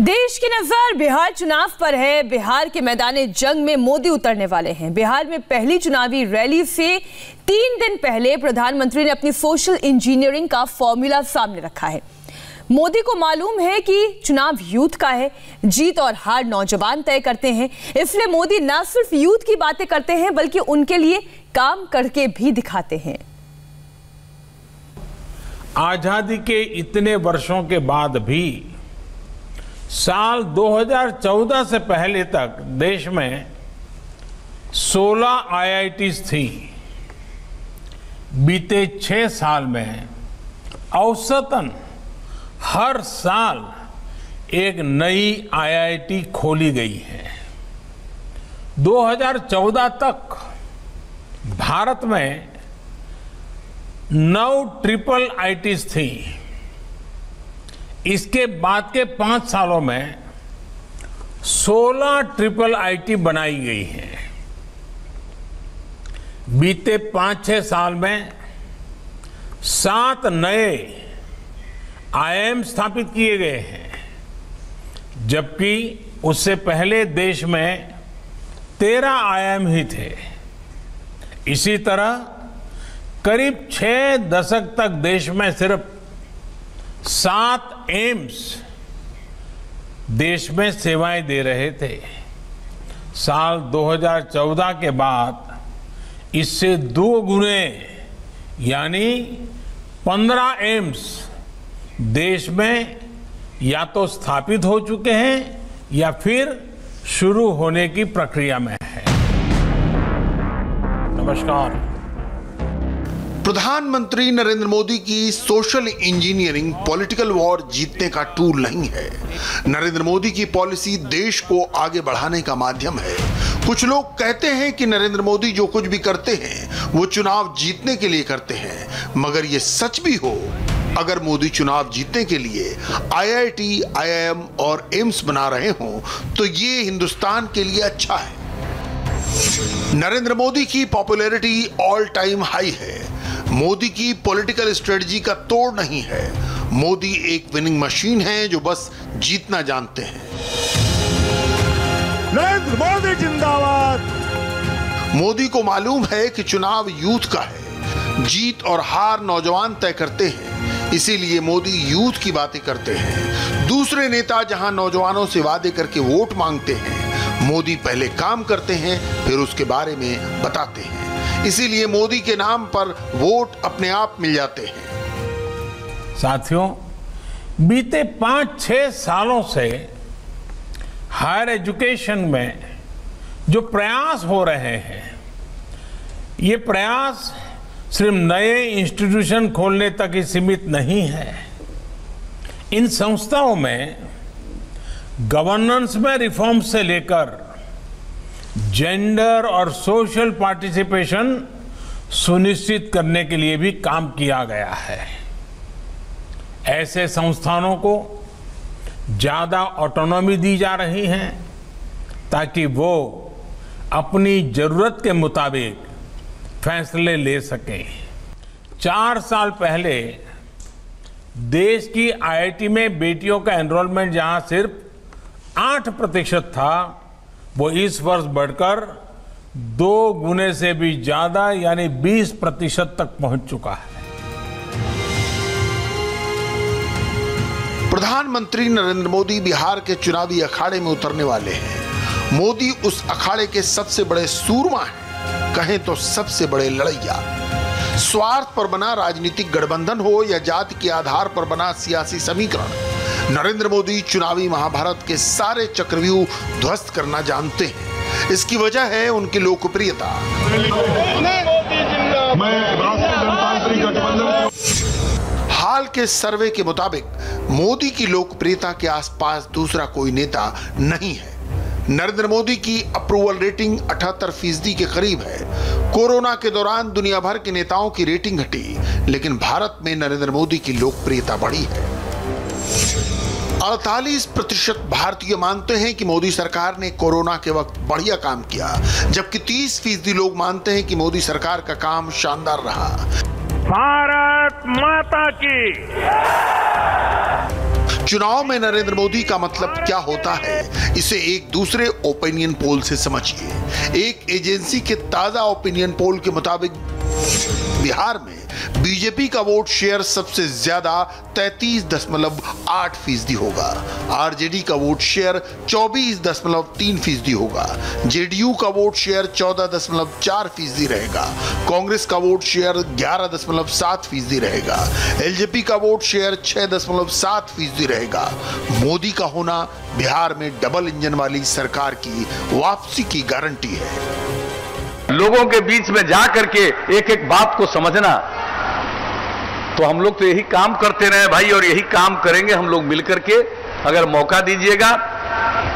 देश की नजर बिहार चुनाव पर है। बिहार के मैदान जंग में मोदी उतरने वाले हैं। बिहार में पहली चुनावी रैली से 3 दिन पहले प्रधानमंत्री ने अपनी सोशल इंजीनियरिंग का फॉर्मूला सामने रखा है। मोदी को मालूम है कि चुनाव यूथ का है, जीत और हार नौजवान तय करते हैं। इसलिए मोदी न सिर्फ यूथ की बातें करते हैं बल्कि उनके लिए काम करके भी दिखाते हैं। आजादी के इतने वर्षों के बाद भी साल 2014 से पहले तक देश में 16 IITs थी। बीते 6 साल में औसतन हर साल एक नई IIT खोली गई है। 2014 तक भारत में 9 ट्रिपल IITs थी। इसके बाद के 5 सालों में 16 ट्रिपल IIT बनाई गई है। बीते 5-6 साल में 7 नए IIM स्थापित किए गए हैं, जबकि उससे पहले देश में 13 IIM ही थे। इसी तरह करीब 6 दशक तक देश में सिर्फ 7 एम्स देश में सेवाएं दे रहे थे। साल 2014 के बाद इससे 2 गुने यानी 15 एम्स देश में या तो स्थापित हो चुके हैं या फिर शुरू होने की प्रक्रिया में है। नमस्कार। प्रधानमंत्री नरेंद्र मोदी की सोशल इंजीनियरिंग पॉलिटिकल वॉर जीतने का टूल नहीं है। नरेंद्र मोदी की पॉलिसी देश को आगे बढ़ाने का माध्यम है। कुछ लोग कहते हैं कि नरेंद्र मोदी जो कुछ भी करते हैं वो चुनाव जीतने के लिए करते हैं, मगर ये सच भी हो, अगर मोदी चुनाव जीतने के लिए IIT, IIM और एम्स बना रहे हों तो ये हिंदुस्तान के लिए अच्छा है। नरेंद्र मोदी की पॉपुलैरिटी ऑल टाइम हाई है। मोदी की पॉलिटिकल स्ट्रेटजी का तोड़ नहीं है। मोदी एक विनिंग मशीन है जो बस जीतना जानते हैं। नरेंद्र मोदी जिंदाबाद। मोदी को मालूम है कि चुनाव यूथ का है, जीत और हार नौजवान तय करते हैं। इसीलिए मोदी यूथ की बातें करते हैं। दूसरे नेता जहां नौजवानों से वादे करके वोट मांगते हैं, मोदी पहले काम करते हैं फिर उसके बारे में बताते हैं। इसीलिए मोदी के नाम पर वोट अपने आप मिल जाते हैं। साथियों, बीते 5-6 सालों से हायर एजुकेशन में जो प्रयास हो रहे हैं, ये प्रयास सिर्फ नए इंस्टीट्यूशन खोलने तक ही सीमित नहीं है। इन संस्थाओं में गवर्नेंस में रिफॉर्म से लेकर जेंडर और सोशल पार्टिसिपेशन सुनिश्चित करने के लिए भी काम किया गया है। ऐसे संस्थानों को ज्यादा ऑटोनॉमी दी जा रही है ताकि वो अपनी जरूरत के मुताबिक फैसले ले सकें। 4 साल पहले देश की IIT में बेटियों का एनरोलमेंट जहां सिर्फ 8% था, वो इस वर्ष बढ़कर 2 गुने से भी ज्यादा यानी 20% तक पहुंच चुका है। प्रधानमंत्री नरेंद्र मोदी बिहार के चुनावी अखाड़े में उतरने वाले हैं। मोदी उस अखाड़े के सबसे बड़े सूरमा हैं, कहें तो सबसे बड़े लड़ैया। स्वार्थ पर बना राजनीतिक गठबंधन हो या जाति के आधार पर बना सियासी समीकरण, नरेंद्र मोदी चुनावी महाभारत के सारे चक्रव्यूह ध्वस्त करना जानते हैं। इसकी वजह है उनकी लोकप्रियता। हाल के सर्वे के मुताबिक मोदी की लोकप्रियता के आसपास दूसरा कोई नेता नहीं है। नरेंद्र मोदी की अप्रूवल रेटिंग 78% के करीब है। कोरोना के दौरान दुनिया भर के नेताओं की रेटिंग घटी, लेकिन भारत में नरेंद्र मोदी की लोकप्रियता बढ़ी है। 48% भारतीय मानते हैं कि मोदी सरकार ने कोरोना के वक्त बढ़िया काम किया, जबकि 30% लोग मानते हैं कि मोदी सरकार का काम शानदार रहा। भारत माता की। चुनाव में नरेंद्र मोदी का मतलब क्या होता है, इसे एक दूसरे ओपिनियन पोल से समझिए। एक एजेंसी के ताजा ओपिनियन पोल के मुताबिक बिहार में बीजेपी का वोट शेयर सबसे ज्यादा 33.8% होगा। आरजेडी का वोट शेयर 24.3% होगा। जेडीयू का वोट शेयर 14.4% रहेगा। कांग्रेस का वोट शेयर 11.7% रहेगा। एलजेपी का वोट शेयर 6.7% रहेगा। मोदी का होना बिहार में डबल इंजन वाली सरकार की वापसी की गारंटी है। लोगों के बीच में जा करके एक एक बात को समझना, तो हम लोग तो यही काम करते रहे भाई, और यही काम करेंगे हम लोग मिलकर के। अगर मौका दीजिएगा,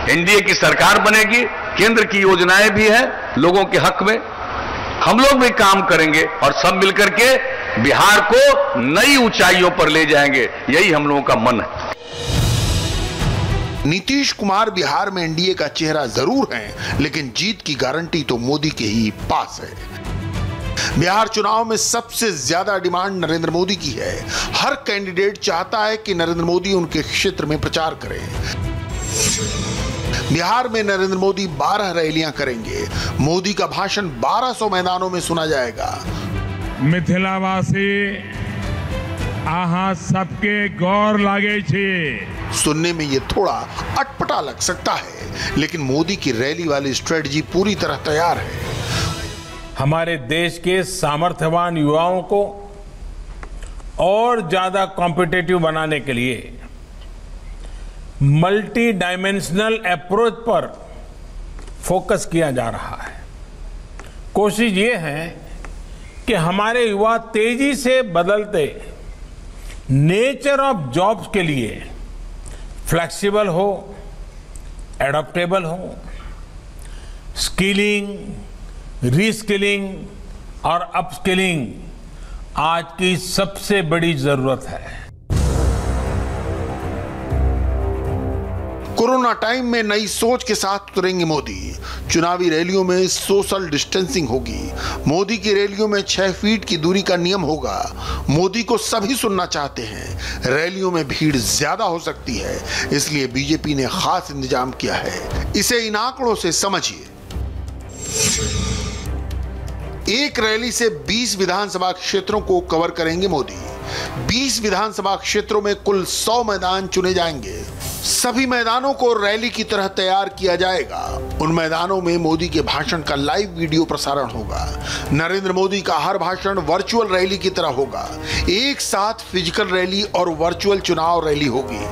एनडीए की सरकार बनेगी, केंद्र की योजनाएं भी हैं लोगों के हक में, हम लोग भी काम करेंगे और सब मिलकर के बिहार को नई ऊंचाइयों पर ले जाएंगे। यही हम लोगों का मन है। नीतीश कुमार बिहार में एनडीए का चेहरा जरूर है, लेकिन जीत की गारंटी तो मोदी के ही पास है। बिहार चुनाव में सबसे ज्यादा डिमांड नरेंद्र मोदी की है। हर कैंडिडेट चाहता है कि नरेंद्र मोदी उनके क्षेत्र में प्रचार करें। बिहार में नरेंद्र मोदी 12 रैलियां करेंगे। मोदी का भाषण 1200 मैदानों में सुना जाएगा। मिथिलावासी आहा सबके गौर लागे छे। सुनने में ये थोड़ा अटपटा लग सकता है, लेकिन मोदी की रैली वाली स्ट्रेटजी पूरी तरह तैयार है। हमारे देश के सामर्थ्यवान युवाओं को और ज्यादा कॉम्पिटिटिव बनाने के लिए मल्टी डायमेंशनल अप्रोच पर फोकस किया जा रहा है। कोशिश ये है कि हमारे युवा तेजी से बदलते नेचर ऑफ जॉब्स के लिए फ्लेक्सिबल हो, एडॉप्टेबल हो। स्किलिंग, रीस्किलिंग और अपस्किलिंग आज की सबसे बड़ी जरूरत है। कोरोना टाइम में नई सोच के साथ उतरेंगे मोदी। चुनावी रैलियों में सोशल डिस्टेंसिंग होगी। मोदी की रैलियों में 6 फीट की दूरी का नियम होगा। मोदी को सभी सुनना चाहते हैं। रैलियों में भीड़ ज्यादा हो सकती है, इसलिए बीजेपी ने खास इंतजाम किया है। इसे इन आंकड़ों से समझिए। एक रैली से 20 विधानसभा क्षेत्रों को कवर करेंगे मोदी। 20 विधानसभा क्षेत्रों में कुल 100 मैदान चुने जाएंगे। सभी मैदानों को रैली की तरह तैयार किया जाएगा। उन मैदानों में मोदी के भाषण का लाइव वीडियो प्रसारण होगा। नरेंद्र मोदी का हर भाषण वर्चुअल रैली की तरह होगा। एक साथ फिजिकल रैली और वर्चुअल चुनाव रैली होगी।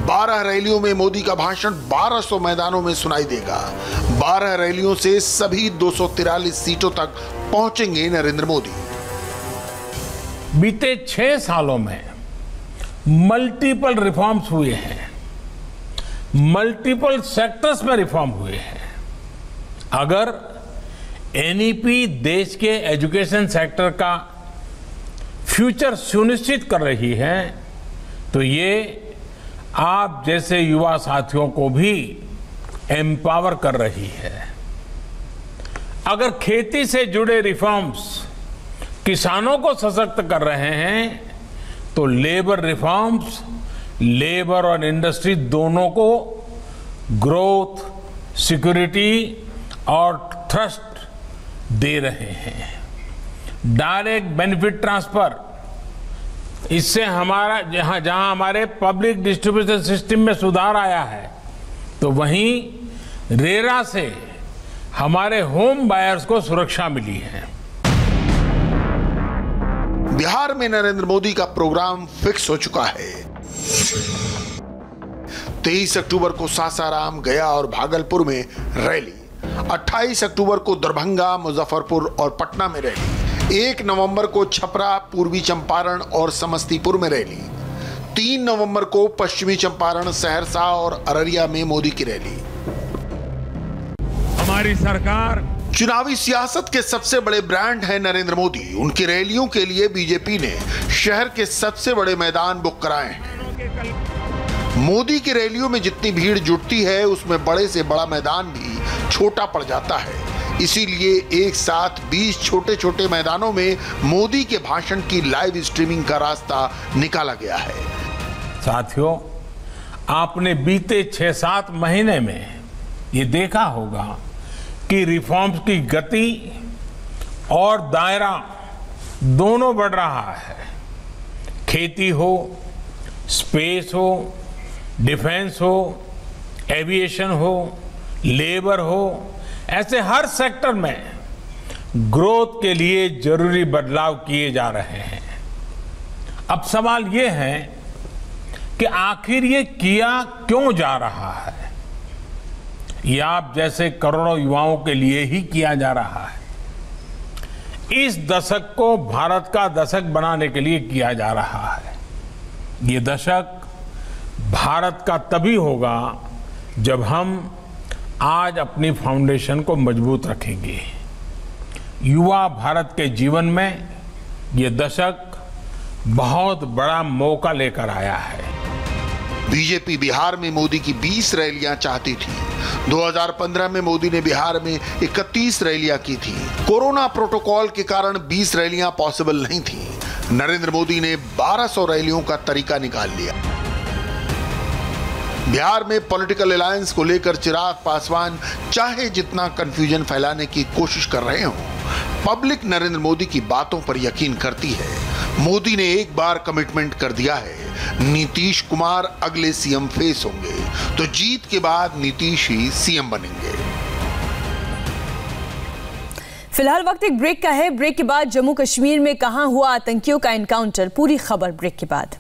12 रैलियों में मोदी का भाषण 1200 मैदानों में सुनाई देगा। 12 रैलियों से सभी 243 सीटों तक पहुंचेंगे नरेंद्र मोदी। बीते 6 सालों में मल्टीपल रिफॉर्म्स हुए हैं। मल्टीपल सेक्टर्स में रिफॉर्म हुए हैं। अगर एनईपी देश के एजुकेशन सेक्टर का फ्यूचर सुनिश्चित कर रही है, तो ये आप जैसे युवा साथियों को भी एम्पावर कर रही है। अगर खेती से जुड़े रिफॉर्म्स किसानों को सशक्त कर रहे हैं, तो लेबर रिफॉर्म्स लेबर और इंडस्ट्री दोनों को ग्रोथ, सिक्योरिटी और ट्रस्ट दे रहे हैं। डायरेक्ट बेनिफिट ट्रांसफर, इससे हमारा जहां हमारे पब्लिक डिस्ट्रीब्यूशन सिस्टम में सुधार आया है, तो वहीं रेरा से हमारे होम बायर्स को सुरक्षा मिली है। बिहार में नरेंद्र मोदी का प्रोग्राम फिक्स हो चुका है। 23 अक्टूबर को सासाराम, गया और भागलपुर में रैली। 28 अक्टूबर को दरभंगा, मुजफ्फरपुर और पटना में रैली। 1 नवंबर को छपरा, पूर्वी चंपारण और समस्तीपुर में रैली। 3 नवंबर को पश्चिमी चंपारण, सहरसा और अररिया में मोदी की रैली। हमारी सरकार चुनावी सियासत के सबसे बड़े ब्रांड है नरेंद्र मोदी। उनकी रैलियों के लिए बीजेपी ने शहर के सबसे बड़े मैदान बुक कराए हैं। मोदी की रैलियों में जितनी भीड़ जुटती है, उसमें बड़े से बड़ा मैदान भी छोटा पड़ जाता है। इसीलिए एक साथ 20 छोटे छोटे मैदानों में मोदी के भाषण की लाइव स्ट्रीमिंग का रास्ता निकाला गया है। साथियों, आपने बीते 6-7 महीने में ये देखा होगा कि रिफॉर्म्स की गति और दायरा दोनों बढ़ रहा है। खेती हो, स्पेस हो, डिफेंस हो, एविएशन हो, लेबर हो, ऐसे हर सेक्टर में ग्रोथ के लिए जरूरी बदलाव किए जा रहे हैं। अब सवाल ये है कि आखिर ये किया क्यों जा रहा है? ये आप जैसे करोड़ों युवाओं के लिए ही किया जा रहा है। इस दशक को भारत का दशक बनाने के लिए किया जा रहा है। ये दशक भारत का तभी होगा जब हम आज अपनी फाउंडेशन को मजबूत रखेंगे। युवा भारत के जीवन में ये दशक बहुत बड़ा मौका लेकर आया है। बीजेपी बिहार में मोदी की 20 रैलियां चाहती थी। 2015 में मोदी ने बिहार में 31 रैलियां की थी। कोरोना प्रोटोकॉल के कारण 20 रैलियां पॉसिबल नहीं थी। नरेंद्र मोदी ने 1200 रैलियों का तरीका निकाल लिया। बिहार में पॉलिटिकल अलायंस को लेकर चिराग पासवान चाहे जितना कंफ्यूजन फैलाने की कोशिश कर रहे हो, पब्लिक नरेंद्र मोदी की बातों पर यकीन करती है। मोदी ने एक बार कमिटमेंट कर दिया है, नीतीश कुमार अगले सीएम फेस होंगे, तो जीत के बाद नीतीश ही सीएम बनेंगे। फिलहाल वक्त एक ब्रेक का है। ब्रेक के बाद जम्मू कश्मीर में कहां हुआ आतंकियों का एनकाउंटर, पूरी खबर ब्रेक के बाद।